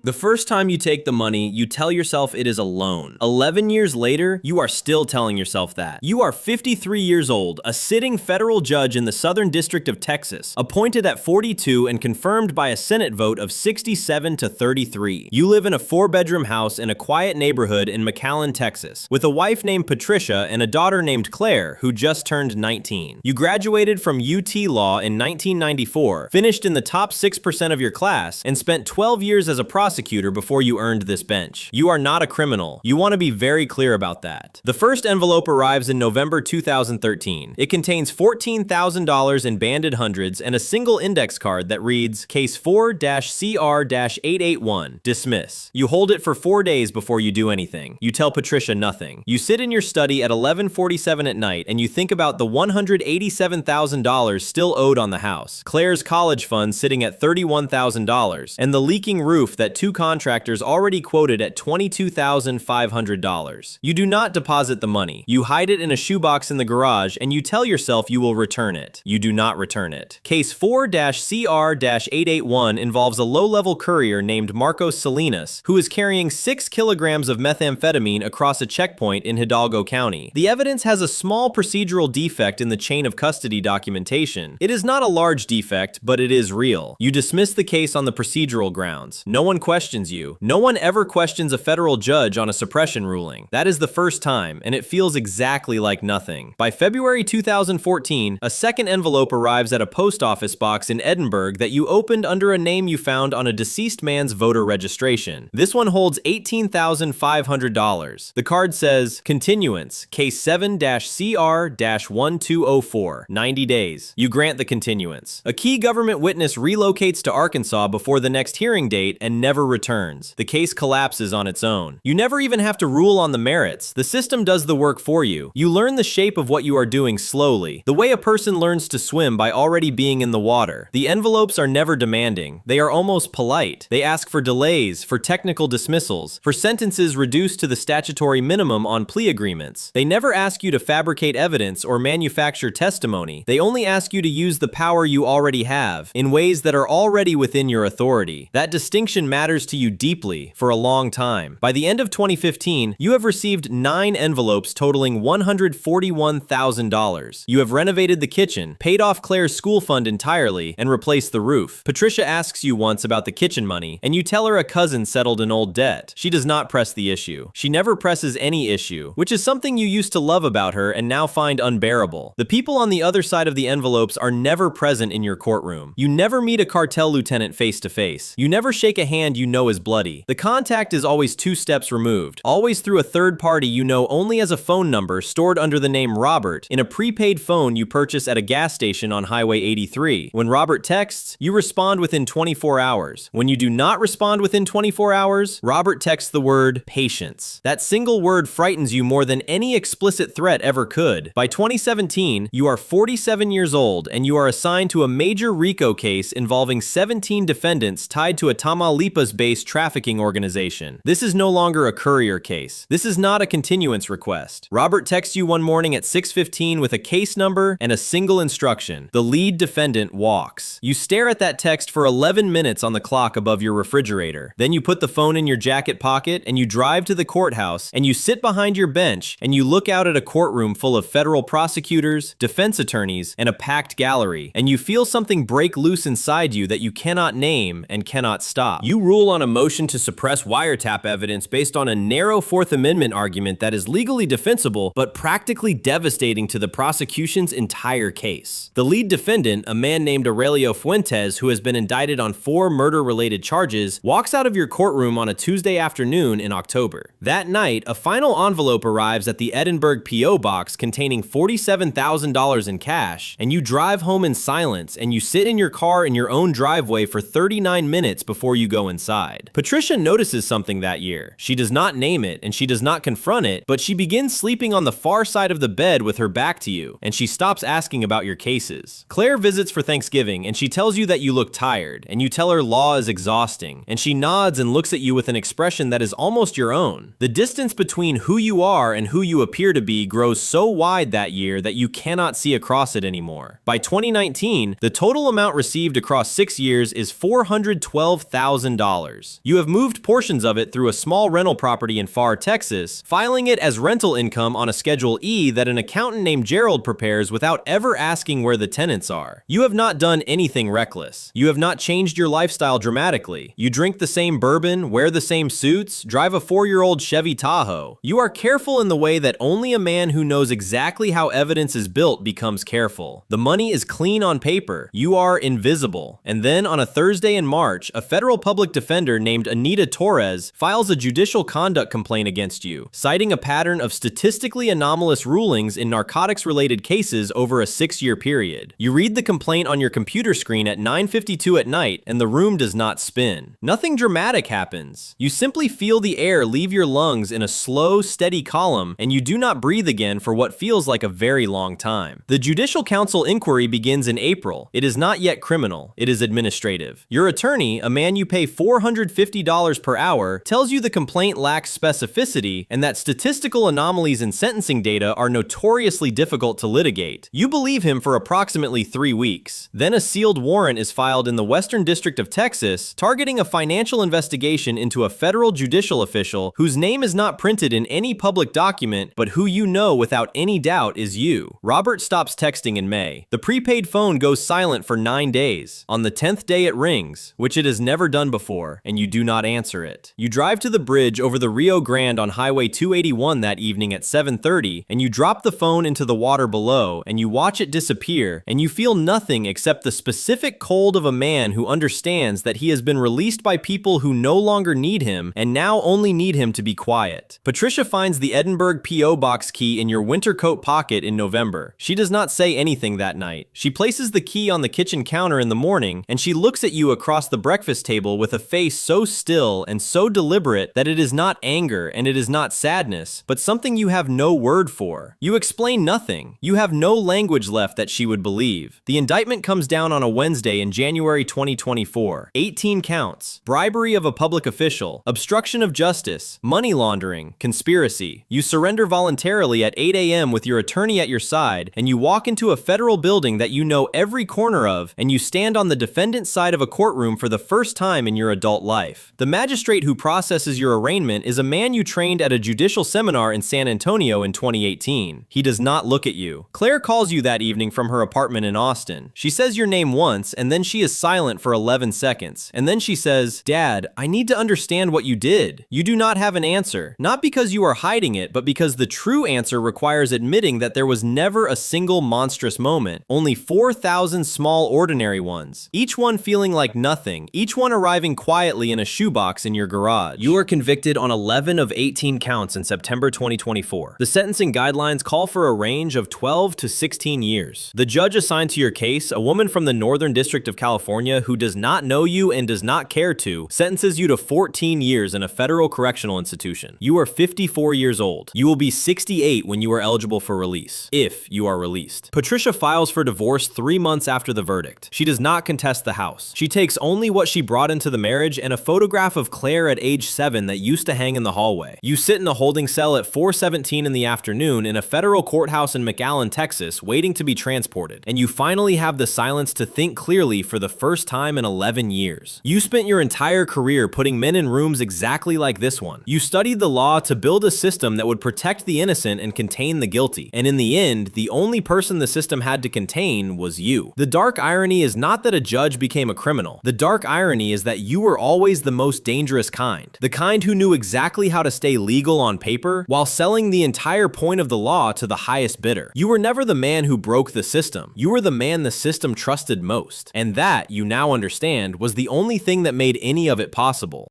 The first time you take the money, you tell yourself it is a loan. 11 years later, you are still telling yourself that. You are 53 years old, a sitting federal judge in the Southern District of Texas, appointed at 42 and confirmed by a Senate vote of 67 to 33. You live in a 4-bedroom house in a quiet neighborhood in McAllen, Texas, with a wife named Patricia and a daughter named Claire, who just turned 19. You graduated from UT Law in 1994, finished in the top 6% of your class, and spent 12 years as a prosecutor before you earned this bench. You are not a criminal. You want to be very clear about that. The first envelope arrives in November 2013. It contains $14,000 in banded hundreds and a single index card that reads Case 4-CR-881, dismiss. You hold it for 4 days before you do anything. You tell Patricia nothing. You sit in your study at 11:47 at night and you think about the $187,000 still owed on the house, Claire's college fund sitting at $31,000, and the leaking roof that two contractors already quoted at $22,500. You do not deposit the money. You hide it in a shoebox in the garage and you tell yourself you will return it. You do not return it. Case 4-CR-881 involves a low-level courier named Marcos Salinas who is carrying 6 kilograms of methamphetamine across a checkpoint in Hidalgo County. The evidence has a small procedural defect in the chain of custody documentation. It is not a large defect, but it is real. You dismiss the case on the procedural grounds. No one questions you. No one ever questions a federal judge on a suppression ruling. That is the first time, and it feels exactly like nothing. By February 2014, a second envelope arrives at a post office box in Edinburgh that you opened under a name you found on a deceased man's voter registration. This one holds $18,500. The card says, Continuance, Case 7-CR-1204, 90 days. You grant the continuance. A key government witness relocates to Arkansas before the next hearing date and never returns. The case collapses on its own. You never even have to rule on the merits. The system does the work for you. You learn the shape of what you are doing slowly, the way a person learns to swim by already being in the water. The envelopes are never demanding. They are almost polite. They ask for delays, for technical dismissals, for sentences reduced to the statutory minimum on plea agreements. They never ask you to fabricate evidence or manufacture testimony. They only ask you to use the power you already have in ways that are already within your authority. That distinction matters to you deeply for a long time. By the end of 2015, you have received 9 envelopes totaling $141,000. You have renovated the kitchen, paid off Claire's school fund entirely, and replaced the roof. Patricia asks you once about the kitchen money, and you tell her a cousin settled an old debt. She does not press the issue. She never presses any issue, which is something you used to love about her and now find unbearable. The people on the other side of the envelopes are never present in your courtroom. You never meet a cartel lieutenant face to face. You never shake a hand you know is bloody. The contact is always 2 steps removed, always through a third party you know only as a phone number stored under the name Robert in a prepaid phone you purchase at a gas station on Highway 83. When Robert texts, you respond within 24 hours. When you do not respond within 24 hours, Robert texts the word patience. That single word frightens you more than any explicit threat ever could. By 2017, you are 47 years old and you are assigned to a major RICO case involving 17 defendants tied to a Tamaulipas-based trafficking organization. This is no longer a courier case. This is not a continuance request. Robert texts you one morning at 6:15 with a case number and a single instruction. The lead defendant walks. You stare at that text for 11 minutes on the clock above your refrigerator. Then you put the phone in your jacket pocket and you drive to the courthouse and you sit behind your bench and you look out at a courtroom full of federal prosecutors, defense attorneys, and a packed gallery, and you feel something break loose inside you that you cannot name and cannot stop. You rule on a motion to suppress wiretap evidence based on a narrow Fourth Amendment argument that is legally defensible but practically devastating to the prosecution's entire case. The lead defendant, a man named Aurelio Fuentes, who has been indicted on 4 murder-related charges, walks out of your courtroom on a Tuesday afternoon in October. That night, a final envelope arrives at the Edinburgh P.O. box containing $47,000 in cash, and you drive home in silence and you sit in your car in your own driveway for 39 minutes before you go inside. Patricia notices something that year. She does not name it and she does not confront it, but she begins sleeping on the far side of the bed with her back to you, and she stops asking about your cases. Claire visits for Thanksgiving and she tells you that you look tired, and you tell her law is exhausting, and she nods and looks at you with an expression that is almost your own. The distance between who you are and who you appear to be grows so wide that year that you cannot see across it anymore. By 2019, the total amount received across 6 years is $412,000. You have moved portions of it through a small rental property in Pharr, Texas, filing it as rental income on a Schedule E that an accountant named Gerald prepares without ever asking where the tenants are. You have not done anything reckless. You have not changed your lifestyle dramatically. You drink the same bourbon, wear the same suits, drive a 4-year-old Chevy Tahoe. You are careful in the way that only a man who knows exactly how evidence is built becomes careful. The money is clean on paper. You are invisible. And then on a Thursday in March, a federal public defender named Anita Torres files a judicial conduct complaint against you, citing a pattern of statistically anomalous rulings in narcotics-related cases over a 6-year period. You read the complaint on your computer screen at 9:52 at night, and the room does not spin. Nothing dramatic happens. You simply feel the air leave your lungs in a slow, steady column, and you do not breathe again for what feels like a very long time. The Judicial Council inquiry begins in April. It is not yet criminal. It is administrative. Your attorney, a man you pay $450 per hour, tells you the complaint lacks specificity and that statistical anomalies in sentencing data are notoriously difficult to litigate. You believe him for approximately 3 weeks. Then a sealed warrant is filed in the Western District of Texas, targeting a financial investigation into a federal judicial official whose name is not printed in any public document, but who you know without any doubt is you. Robert stops texting in May. The prepaid phone goes silent for 9 days. On the 10th day it rings, which it has never done before, and you do not answer it. You drive to the bridge over the Rio Grande on Highway 281 that evening at 7:30, and you drop the phone into the water below, and you watch it disappear, and you feel nothing except the specific cold of a man who understands that he has been released by people who no longer need him and now only need him to be quiet. Patricia finds the Edinburgh P.O. box key in your winter coat pocket in November. She does not say anything that night. She places the key on the kitchen counter in the morning, and she looks at you across the breakfast table with a face so still and so deliberate that it is not anger and it is not sadness, but something you have no word for. You explain nothing. You have no language left that she would believe. The indictment comes down on a Wednesday in January 2024. 18 counts: bribery of a public official, obstruction of justice, money laundering, conspiracy. You surrender voluntarily at 8 a.m. with your attorney at your side, and you walk into a federal building that you know every corner of, and you stand on the defendant's side of a courtroom for the first time in your adult life. The magistrate who processes your arraignment is a man you trained at a judicial seminar in San Antonio in 2018. He does not look at you. Claire calls you that evening from her apartment in Austin. She says your name once, and then she is silent for 11 seconds. And then she says, "Dad, I need to understand what you did." You do not have an answer, not because you are hiding it, but because the true answer requires admitting that there was never a single monstrous moment, only 4,000 small ordinary ones, each one feeling like nothing, each one arriving quietly in a shoebox in your garage. You are convicted on 11 of 18 counts in September 2024. The sentencing guidelines call for a range of 12 to 16 years. The judge assigned to your case, a woman from the Northern District of California who does not know you and does not care to, sentences you to 14 years in a federal correctional institution. You are 54 years old. You will be 68 when you are eligible for release, if you are released. Patricia files for divorce 3 months after the verdict. She does not contest the house. She takes only what she brought into the marriage and a photograph of Claire at age 7 that used to hang in the hallway. You sit in a holding cell at 4:17 in the afternoon in a federal courthouse in McAllen, Texas, waiting to be transported, and you finally have the silence to think clearly for the first time in 11 years. You spent your entire career putting men in rooms exactly like this one. You studied the law to build a system that would protect the innocent and contain the guilty, and in the end, the only person the system had to contain was you. The dark irony is not that a judge became a criminal. The dark irony is that you were always the most dangerous kind, the kind who knew exactly how to stay legal on paper while selling the entire point of the law to the highest bidder. You were never the man who broke the system. You were the man the system trusted most, and that, you now understand, was the only thing that made any of it possible.